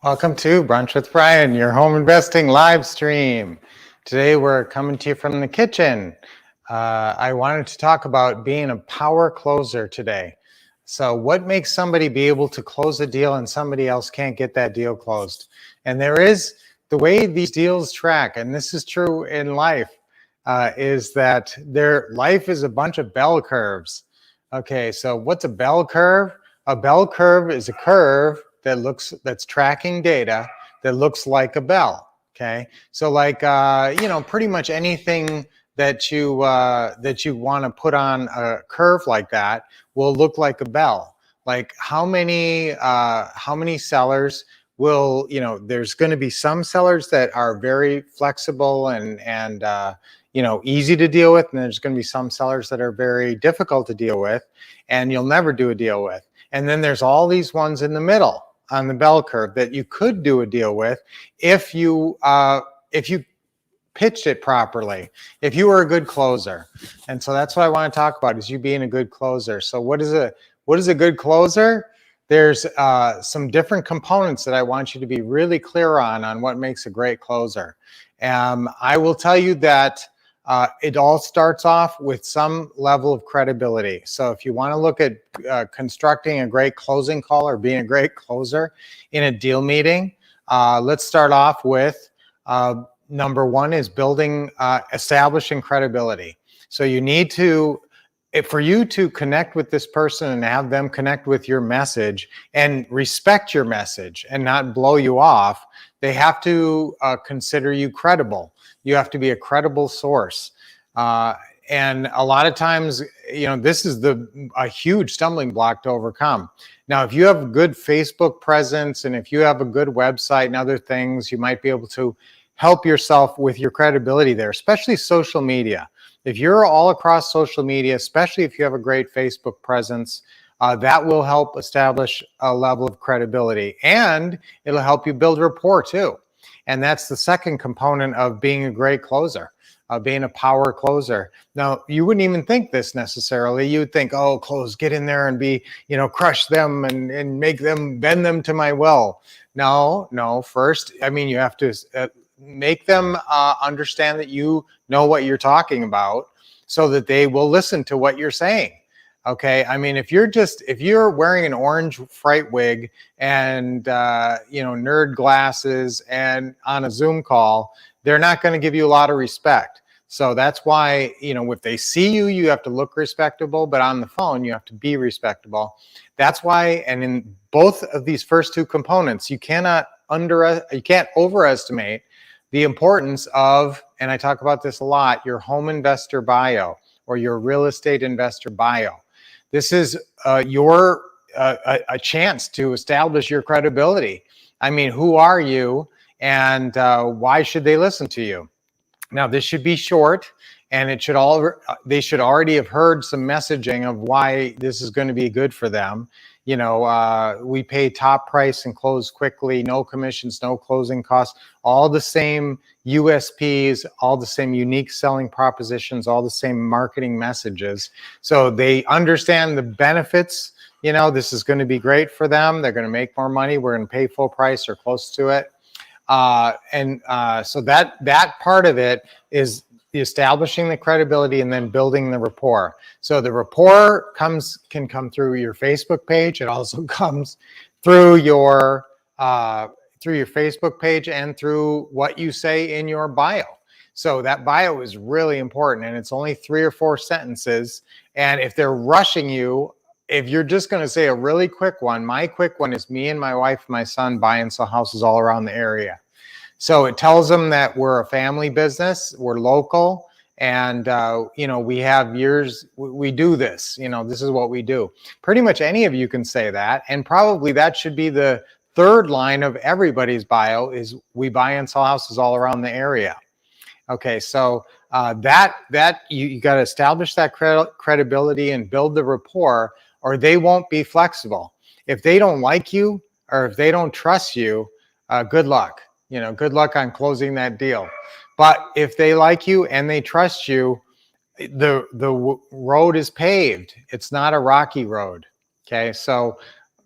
Welcome to Brunch with Brian, your home investing live stream. Today we're coming to you from the kitchen. I wanted to talk about being a power closer today. So what makes somebody be able to close a deal and somebody else can't get that deal closed? And there is the way these deals track, and this is true in life, is that life is a bunch of bell curves. Okay, so what's a bell curve? A bell curve is a curve that's tracking data that looks like a bell. Okay, so like pretty much anything that you want to put on a curve like that will look like a bell. Like how many sellers will, there's going to be some sellers that are very flexible and easy to deal with, and there's going to be some sellers that are very difficult to deal with and you'll never do a deal with. And then there's all these ones in the middle on the bell curve that you could do a deal with if you pitched it properly, if you were a good closer. And so that's what I want to talk about, is you being a good closer. So what is a good closer? There's some different components that I want you to be really clear on what makes a great closer. I will tell you that it all starts off with some level of credibility. So if you want to look at constructing a great closing call or being a great closer in a deal meeting, let's start off with number one is establishing credibility. So you need to, for you to connect with this person and have them connect with your message and respect your message and not blow you off, they have to consider you credible. You have to be a credible source. And a lot of times, this is a huge stumbling block to overcome. Now, if you have a good Facebook presence and if you have a good website and other things, you might be able to help yourself with your credibility there, especially social media. If you're all across social media, especially if you have a great Facebook presence, that will help establish a level of credibility, and it'll help you build rapport too. And that's the second component of being a great closer, being a power closer. Now, you wouldn't even think this necessarily. You'd think, oh, get in there and crush them and make them, bend them to my will. No. First, you have to make them understand that you know what you're talking about so that they will listen to what you're saying. Okay, if you're wearing an orange fright wig and nerd glasses and on a Zoom call, they're not going to give you a lot of respect. So that's why, if they see you, you have to look respectable, but on the phone, you have to be respectable. That's why, and in both of these first two components, you can't overestimate the importance of, and I talk about this a lot, your home investor bio or your real estate investor bio. This is a chance to establish your credibility. Who are you, and why should they listen to you? Now, this should be short, and they should already have heard some messaging of why this is going to be good for them. We pay top price and close quickly, no commissions, no closing costs, all the same USPs, all the same unique selling propositions, all the same marketing messages. So they understand the benefits. This is going to be great for them. They're going to make more money. We're going to pay full price or close to it. So that part of it is establishing the credibility and then building the rapport. So the rapport can come through your Facebook page. It also comes through your Facebook page and through what you say in your bio. So that bio is really important, and it's only 3 or 4 sentences. And if they're rushing you, if you're just going to say a really quick one, my quick one is me and my wife and my son buy and sell houses all around the area. So it tells them that we're a family business, we're local, and we have years, we do this, this is what we do. Pretty much any of you can say that, and probably that should be the third line of everybody's bio, is we buy and sell houses all around the area. Okay, so you got to establish that credibility and build the rapport, or they won't be flexible. If they don't like you or if they don't trust you, good luck. Good luck on closing that deal. But if they like you and they trust you, the road is paved. It's not a rocky road. Okay, so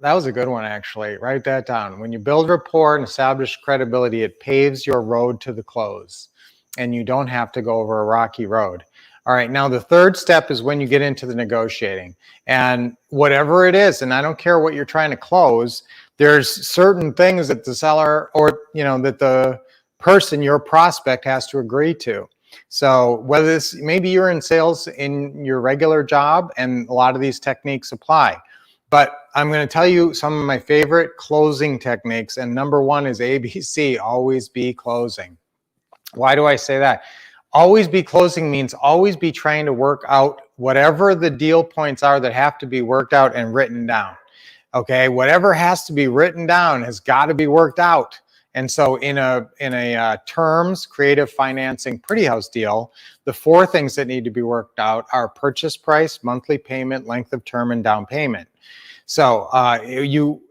That was a good one, actually. Write that down. When you build rapport and establish credibility, it paves your road to the close, and you don't have to go over a rocky road. All right, now the third step is when you get into the negotiating. And whatever it is, and I don't care what you're trying to close, there's certain things that the seller or, that the person, your prospect, has to agree to. So whether this, maybe you're in sales in your regular job, and a lot of these techniques apply. But I'm going to tell you some of my favorite closing techniques. And number one is ABC, always be closing. Why do I say that? Always be closing means always be trying to work out whatever the deal points are that have to be worked out and written down. Okay, whatever has to be written down has got to be worked out. And so in a terms, creative financing, pretty house deal, the 4 things that need to be worked out are purchase price, monthly payment, length of term, and down payment. So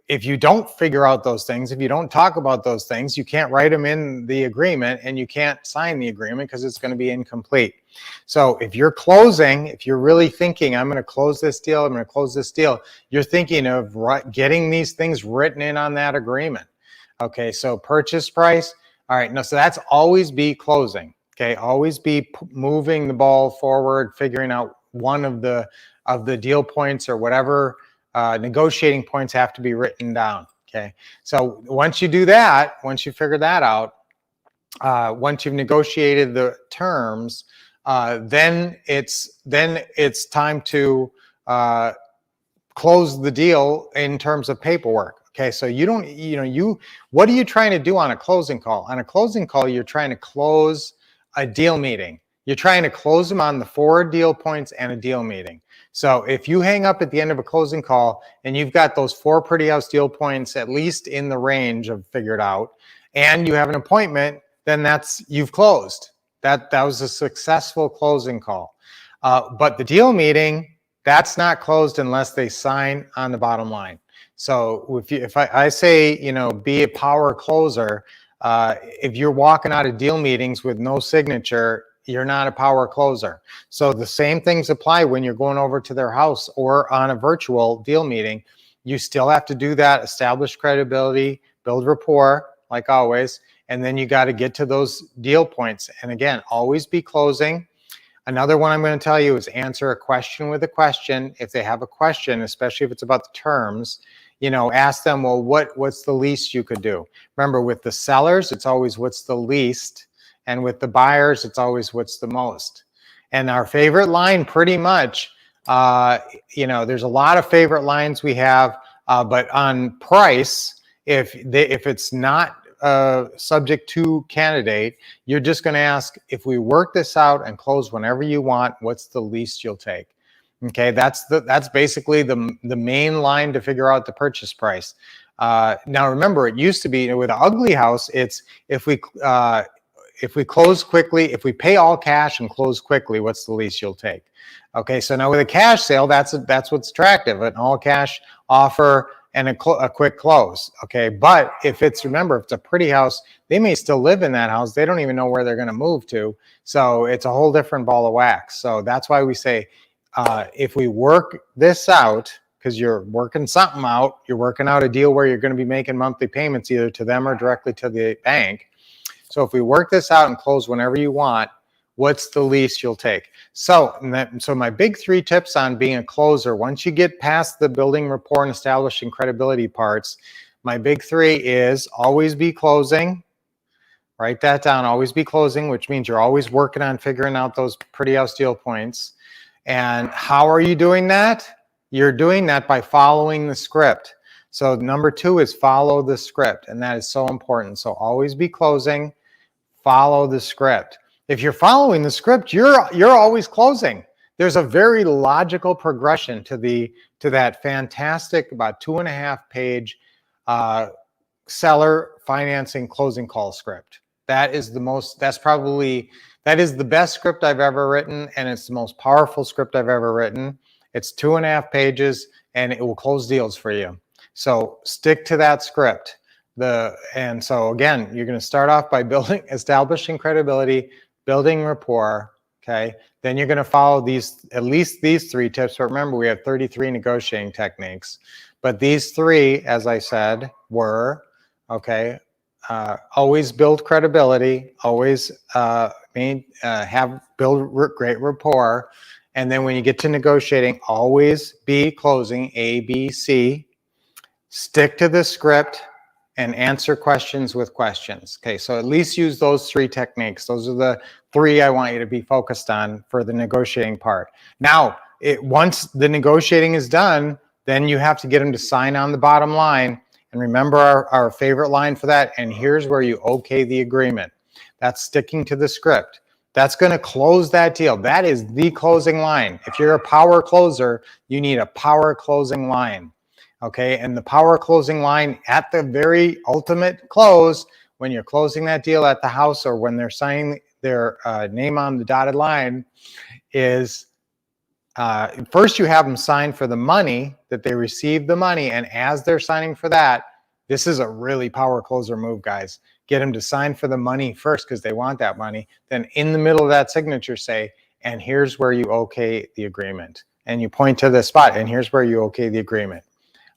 if you don't figure out those things, if you don't talk about those things, you can't write them in the agreement, and you can't sign the agreement because it's going to be incomplete. So if you're closing, if you're really thinking, I'm going to close this deal, I'm going to close this deal, you're thinking of getting these things written in on that agreement. Okay, so purchase price. All right, no, so that's always be closing. Okay, always be moving the ball forward, figuring out one of the deal points or whatever negotiating points have to be written down. Okay, so once you do that, once you figure that out, once you've negotiated the terms, then it's time to close the deal in terms of paperwork. Okay, so what are you trying to do on a closing call? On a closing call, you're trying to close a deal meeting. You're trying to close them on the 4 deal points and a deal meeting. So if you hang up at the end of a closing call and you've got those 4 pretty house deal points at least in the range of figured out, and you have an appointment, then you've closed. That was a successful closing call. But the deal meeting, that's not closed unless they sign on the bottom line. So if I say, be a power closer, if you're walking out of deal meetings with no signature, you're not a power closer. So the same things apply when you're going over to their house or on a virtual deal meeting. You still have to do that, establish credibility, build rapport, like always, and then you got to get to those deal points. And again, always be closing. Another one I'm going to tell you is answer a question with a question. If they have a question, especially if it's about the terms, ask them, well, what's the least you could do? Remember, with the sellers, it's always what's the least. And with the buyers, it's always what's the most. And our favorite line, pretty much, there's a lot of favorite lines we have, but on price, if it's not subject to candidate, you're just going to ask, if we work this out and close whenever you want, what's the least you'll take? Okay, that's basically the main line to figure out the purchase price. Now remember, it used to be with an ugly house, it's if we close quickly, if we pay all cash and close quickly, what's the least you'll take? Okay, so now with a cash sale, that's what's attractive, an all cash offer and a quick close. Okay, but remember, if it's a pretty house, they may still live in that house. They don't even know where they're going to move to. So it's a whole different ball of wax. So that's why we say, if we work this out, because you're working something out, you're working out a deal where you're going to be making monthly payments either to them or directly to the bank. So if we work this out and close whenever you want, what's the least you'll take? So my big 3 tips on being a closer, once you get past the building rapport and establishing credibility parts, my big 3 is always be closing. Write that down, always be closing, which means you're always working on figuring out those pretty house deal points. And how are you doing that? You're doing that by following the script. So number 2 is follow the script, and that is so important. So always be closing, follow the script. If you're following the script, you're always closing. There's a very logical progression to that fantastic, about 2.5-page seller financing closing call script. That is the best script I've ever written, and it's the most powerful script I've ever written. It's 2.5 pages, and it will close deals for you. So stick to that script. And so again, you're going to start off by establishing credibility, building rapport. Okay, then you're going to follow at least these 3 tips. But remember, we have 33 negotiating techniques. But these three, as I said, were, okay, always build credibility, always build great rapport. And then when you get to negotiating, always be closing A, B, C. Stick to the script and answer questions with questions. Okay, so at least use those three techniques. Those are the three I want you to be focused on for the negotiating part. Now, once the negotiating is done, then you have to get them to sign on the bottom line. And remember our favorite line for that, and here's where you okay the agreement. That's sticking to the script. That's going to close that deal. That is the closing line. If you're a power closer, you need a power closing line. Okay, and the power closing line at the very ultimate close, when you're closing that deal at the house or when they're signing their name on the dotted line, is first you have them sign for the money, that they receive the money, and as they're signing for that, this is a really power closer move, guys. Get them to sign for the money first because they want that money. Then in the middle of that signature say, and here's where you okay the agreement. And you point to the spot, and here's where you okay the agreement.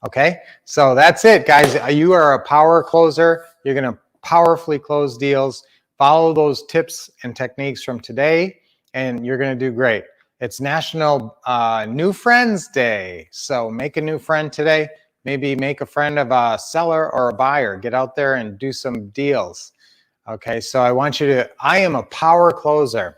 Okay, so that's it, guys. You are a power closer. You're going to powerfully close deals. Follow those tips and techniques from today, and you're going to do great. It's National New Friends Day, so make a new friend today. Maybe make a friend of a seller or a buyer. Get out there and do some deals. Okay, so I want you to, I am a power closer.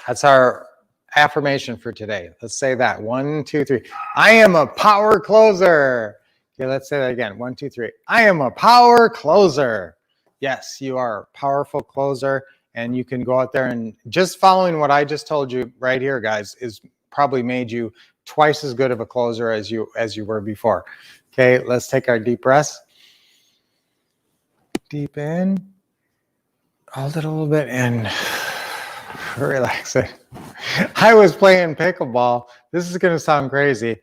That's our affirmation for today. Let's say that. 1, 2, 3. I am a power closer. Okay, let's say that again. 1, 2, 3. I am a power closer. Yes, you are a powerful closer, and you can go out there and just following what I just told you right here, guys, is probably made you twice as good of a closer as you were before. Okay, let's take our deep breaths. Deep in. Hold it a little bit and relax it. I was playing pickleball. This is going to sound crazy.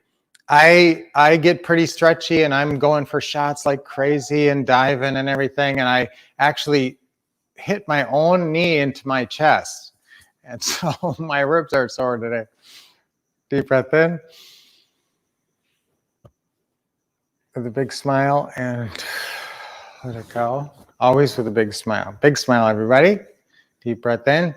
I get pretty stretchy and I'm going for shots like crazy and diving and everything. And I actually hit my own knee into my chest. And so my ribs are sore today. Deep breath in. With a big smile and let it go. Always with a big smile. Big smile, everybody. Deep breath in.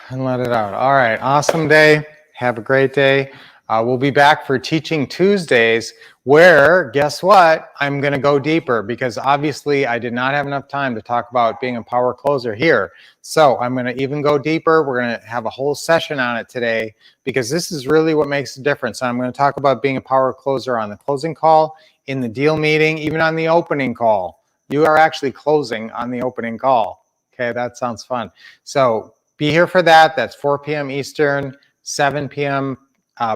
And let it out. All right, awesome day. Have a great day. We'll be back for Teaching Tuesdays, where, guess what? I'm going to go deeper because obviously I did not have enough time to talk about being a power closer here. So I'm going to even go deeper. We're going to have a whole session on it today because this is really what makes a difference. I'm going to talk about being a power closer on the closing call, in the deal meeting, even on the opening call. You are actually closing on the opening call. Okay, that sounds fun. So be here for that. That's 4 p.m. Eastern, 7 p.m.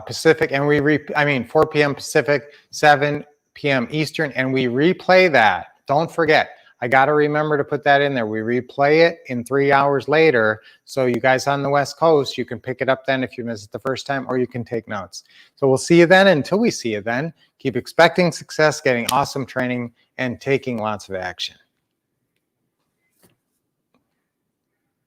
Pacific, and 4 p.m. Pacific, 7 p.m. Eastern, and we replay that. Don't forget, I got to remember to put that in there. We replay it in 3 hours later. So you guys on the West Coast, you can pick it up then if you missed it the first time, or you can take notes. So we'll see you then. Until we see you then, keep expecting success, getting awesome training, and taking lots of action.